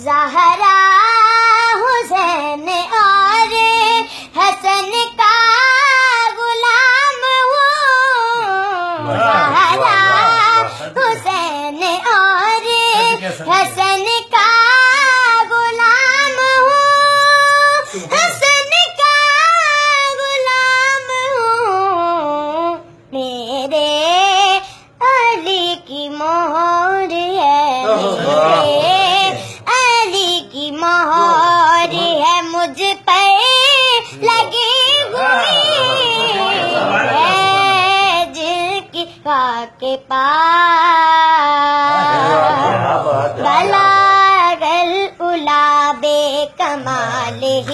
زہرا حسین اور حسن کا غلام ہوں، زہرا حسین اور حسن کا غلام ہوں، حسن کا غلام ہوں، میرے علی کی مہر ہے، علی کی مہر ہے، مجھ پر لگی ہوئی ہے، جن کی خاک پاس بلاغ العلا بے کمالہ،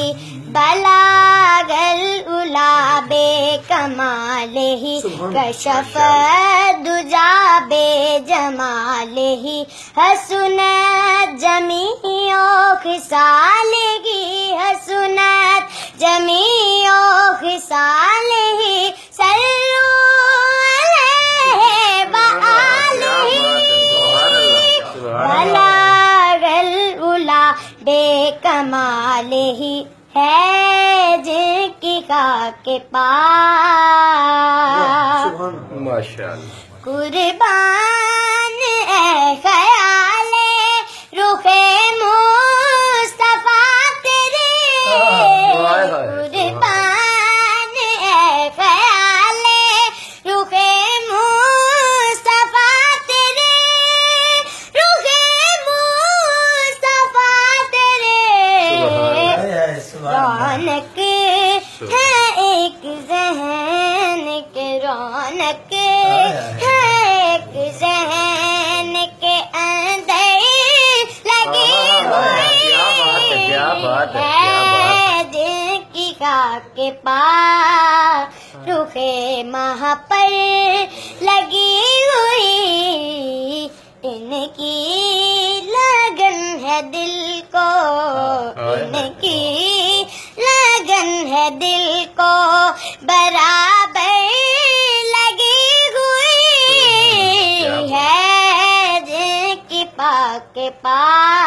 بلاغ العلا بے کمالہ، کشف الدجا بے جمالہ، حسنت جمیع خصالہ، حسنت جمیع خصالہ، صلوا علیہ وآلہ، بلاغ العلا بے کمالہ ہے، جن کی خاک پاس ماشاءاللہ قربان اے خیال رخ مصطفیٰ تیرے، قربان اے خیال رخ مصطفیٰ تیرے، رخ مصطفیٰ تیرے، رونق ہے ایک ذہن کے، رونق ہے ایک ذہن کے اندر لگی ہوئی ہے، جن کی خاک پاس رخ ماہ پر لگی ہوئی، ان کی لگن ہے دل کو، ان کی لگن ہے دل کو برابر لگی ہوئی ہے، جن کی پاک پاس